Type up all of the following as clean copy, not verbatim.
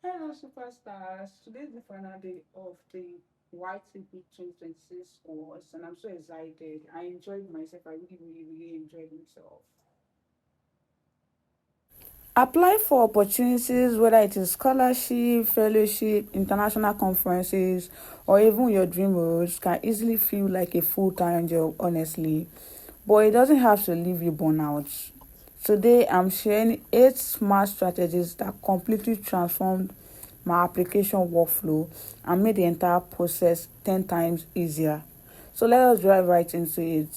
Hello, superstars. Today is the final day of the YTP 2026 course, and I'm so excited. I enjoyed myself. I really enjoyed myself. Apply for opportunities, whether it is scholarship, fellowship, international conferences, or even your dream roles, can easily feel like a full-time job, honestly. But it doesn't have to leave you burnout. Today, I'm sharing 8 smart strategies that completely transformed my application workflow and made the entire process 10 times easier. So let us dive right into it.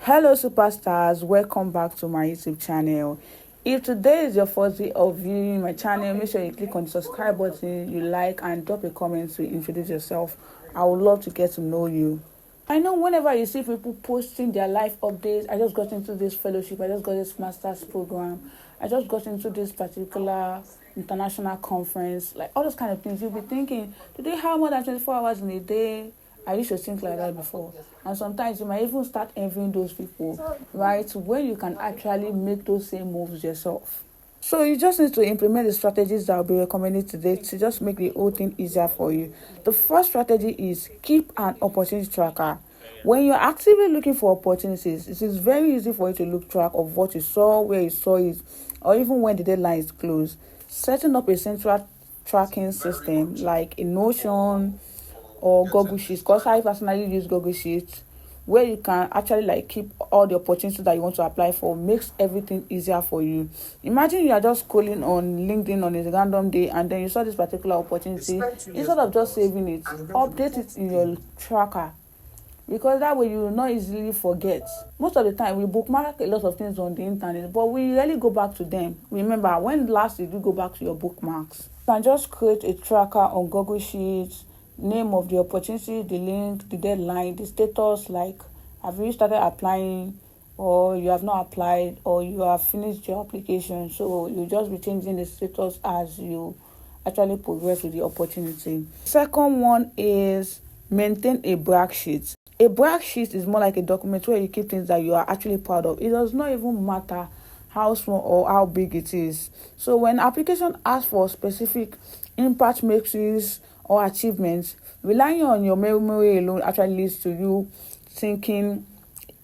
Hello, superstars. Welcome back to my YouTube channel. If today is your first day of viewing my channel, make sure you click on the subscribe button, you like, and drop a comment to introduce yourself. I would love to get to know you. I know whenever you see people posting their life updates, I just got into this fellowship, I just got this master's program, I just got into this particular international conference, like all those kind of things. You'll be thinking, do they have more than 24 hours in a day? I used to think like that before. And sometimes you might even start envying those people, right? When you can actually make those same moves yourself. So you just need to implement the strategies that I'll be recommending today to just make the whole thing easier for you. The first strategy is keep an opportunity tracker. When you're actively looking for opportunities, it is very easy for you to look track of what you saw, where you saw it, or even when the deadline is closed. Setting up a central tracking system like a Notion or Google Sheets, because I personally use Google Sheets, where you can actually like keep all the opportunities that you want to apply for, makes everything easier for you. Imagine you are just scrolling on LinkedIn on a random day and then you saw this particular opportunity. Instead of just saving it, update it in your tracker, because that way you will not easily forget. Most of the time we bookmark a lot of things on the internet, but we rarely go back to them. Remember, when last did you go back to your bookmarks? You can just create a tracker on Google Sheets, name of the opportunity, the link, the deadline, the status, like have you started applying, or you have not applied, or you have finished your application. So you just be changing the status as you actually progress with the opportunity. Second one is maintain a brag sheet. A brag sheet is more like a document where you keep things that you are actually proud of. It does not even matter how small or how big it is. So when application asks for specific impact matrix or achievements, relying on your memory alone actually leads to you thinking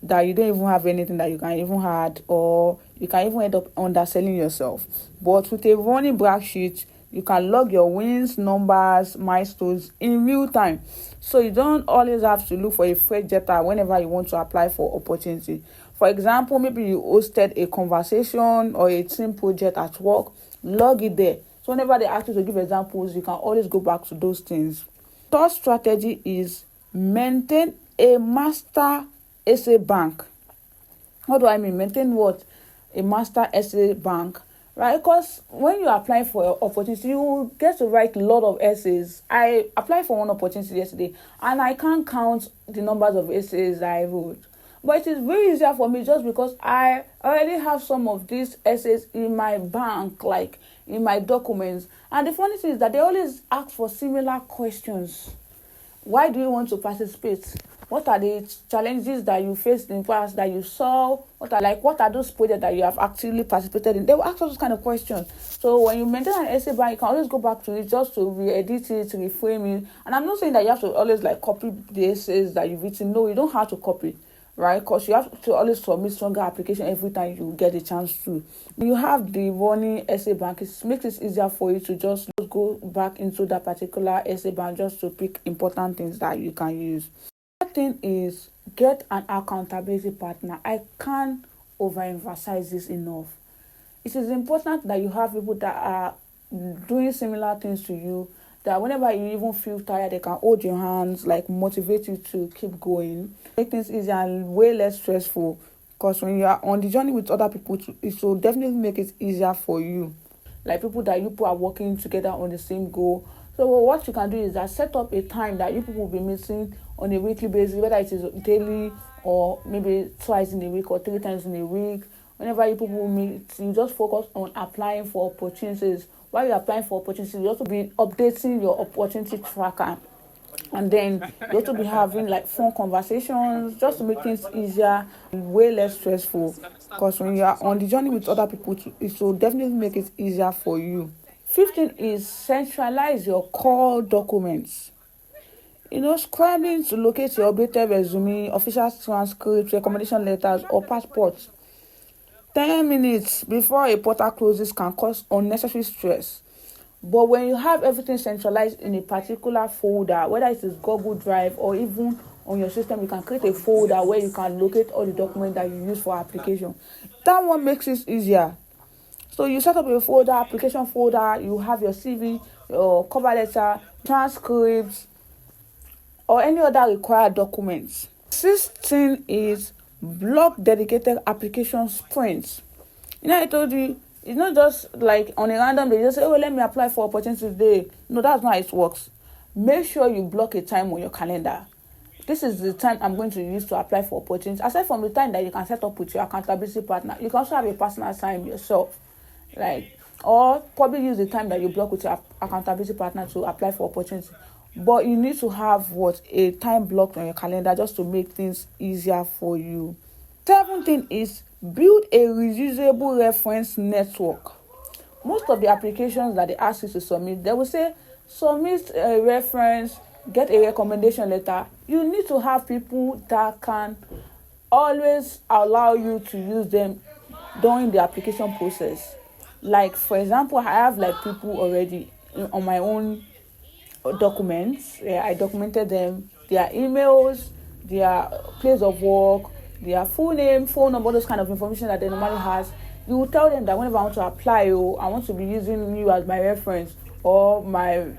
that you don't even have anything that you can even add, or you can even end up underselling yourself. But with a running brag sheet, you can log your wins, numbers, milestones in real time. So you don't always have to look for a fresh data whenever you want to apply for opportunity. For example, maybe you hosted a conversation or a team project at work, log it there. So whenever they ask you to give examples, you can always go back to those things. Third strategy is maintain a master essay bank. What do I mean? Maintain what? A master essay bank, right? Because when you're applying for an opportunity, you get to write a lot of essays. I applied for one opportunity yesterday and I can't count the numbers of essays that I wrote. But it is very easier for me just because I already have some of these essays in my bank, like in my documents. And the funny thing is that they always ask for similar questions. Why do you want to participate? What are the challenges that you faced in the past that you saw? What are those projects that you have actively participated in? They will ask those kind of questions. So when you maintain an essay bank, you can always go back to it just to re-edit it, reframe it. And I'm not saying that you have to always like copy the essays that you've written. No, you don't have to copy, right? Because you have to always submit stronger application every time you get a chance to. When you have the running essay bank, it makes it easier for you to just go back into that particular essay bank just to pick important things that you can use. The thing is, get an accountability partner. I can't overemphasize this enough. It is important that you have people that are doing similar things to you, that whenever you even feel tired, they can hold your hands, like motivate you to keep going, make things easier and way less stressful. Because when you are on the journey with other people, it will definitely make it easier for you. Like people that you people are working together on the same goal. So what you can do is that set up a time that you people will be meeting on a weekly basis, whether it is daily or maybe twice in a week or 3 times in a week. Whenever you people meet, you just focus on applying for opportunities. While you're applying for opportunities, you also be updating your opportunity tracker. And then you also be having like fun conversations just to make things easier and way less stressful, because when you are on the journey with other people it will definitely make it easier for you. Fifth thing is centralize your core documents. Scrambling to locate your updated resume, official transcripts, recommendation letters, or passports 10 minutes before a portal closes can cause unnecessary stress. But when you have everything centralized in a particular folder, whether it is Google Drive or even on your system, you can create a folder where you can locate all the documents that you use for application. That one makes it easier. So you set up a folder, application folder, you have your CV, your cover letter, transcripts, or any other required documents. Sixth thing is block dedicated application sprints. I told you, it's not just like on a random day, you just say, oh, let me apply for opportunity today. No, that's not how it works. Make sure you block a time on your calendar. This is the time I'm going to use to apply for opportunities. Aside from the time that you can set up with your accountability partner, you can also have a personal time yourself. Or probably use the time that you block with your accountability partner to apply for opportunity. But you need to have a time blocked on your calendar just to make things easier for you. Seventh thing is build a reusable reference network. Most of the applications that they ask you to submit, they will say submit a reference, get a recommendation letter. You need to have people that can always allow you to use them during the application process. Like, for example, I have people already on my own documents. I documented them, their emails, their place of work, their full name, phone number, those kind of information that they normally has. You will tell them that whenever I want to apply, I want to be using you as my reference or my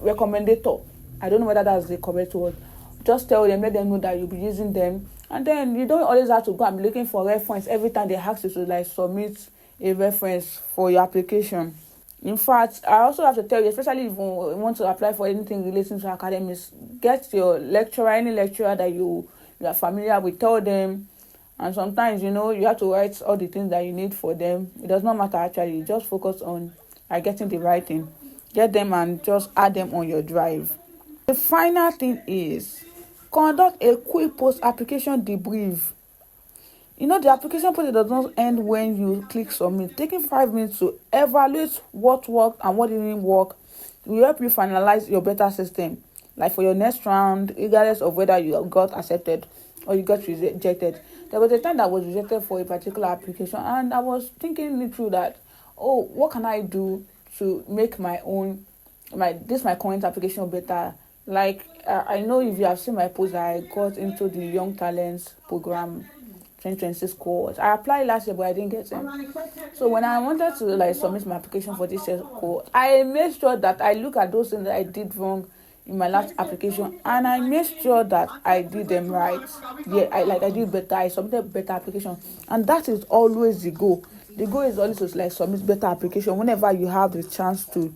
recommendator. I don't know whether that's the correct word. Just tell them, let them know that you'll be using them. And then you don't always have to go and be looking for reference every time they ask you to submit a reference for your application. In fact, I also have to tell you, especially if you want to apply for anything relating to academics, get your lecturer, any lecturer that you are familiar with, tell them. And sometimes, you have to write all the things that you need for them. It does not matter actually. You just focus on getting the right thing. Get them and just add them on your drive. The final thing is conduct a quick post-application debrief. The application process does not end when you click submit. Taking 5 minutes to evaluate what worked and what didn't work will help you finalize your beta system. Like for your next round, regardless of whether you got accepted or you got rejected. There was a time that I was rejected for a particular application, and I was thinking it through that, what can I do to make my current application better? I know if you have seen my post, I got into the Young Talents program 2026 cohort. I applied last year, but I didn't get it. So when I wanted to submit my application for this year's cohort, I made sure that I look at those things that I did wrong in my last application, and I made sure that I did them right. I did better. I submitted better application, and that is always the goal. The goal is always to submit better application whenever you have the chance to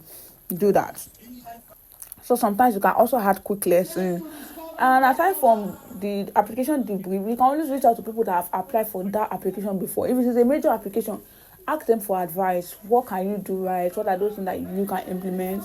do that. So sometimes you can also add quick lessons. And aside from the application debrief, you can always reach out to people that have applied for that application before. If it is a major application, ask them for advice. What can you do right? What are those things that you can implement?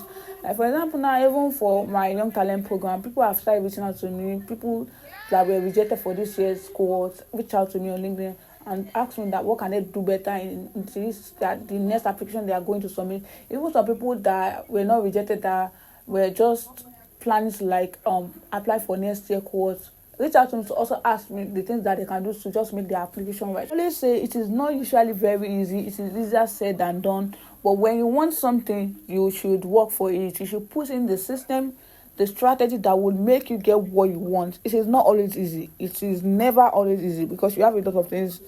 For example, now even for my Young Talent program, people have started reaching out to me. People that were rejected for this year's cohort reach out to me on LinkedIn and ask me that what can they do better in this, that the next application they are going to submit. Even some people that were not rejected, that were just planning to apply for next year cohort, reach out to me to also ask me the things that they can do to just make their application right. I always say it is not usually very easy. It is easier said than done. But when you want something, you should work for it. You should put in the system, the strategy that will make you get what you want. It is not always easy. It is never always easy because you have a lot of things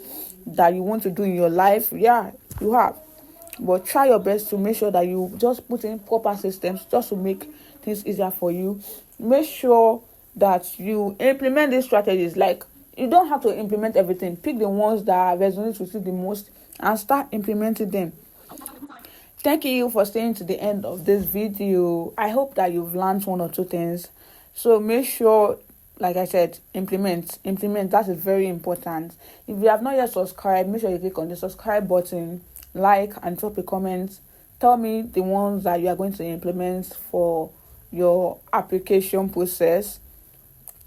that you want to do in your life. Yeah, you have. But try your best to make sure that you just put in proper systems just to make things easier for you. Make sure that you implement these strategies. You don't have to implement everything. Pick the ones that resonate with you the most and start implementing them. Thank you for staying to the end of this video. I hope that you've learned one or two things. So make sure, like I said, implement. That is very important. If you have not yet subscribed, make sure you click on the subscribe button, like and drop a comment. Tell me the ones that you are going to implement for your application process.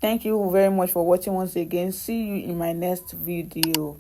Thank you very much for watching once again. See you in my next video.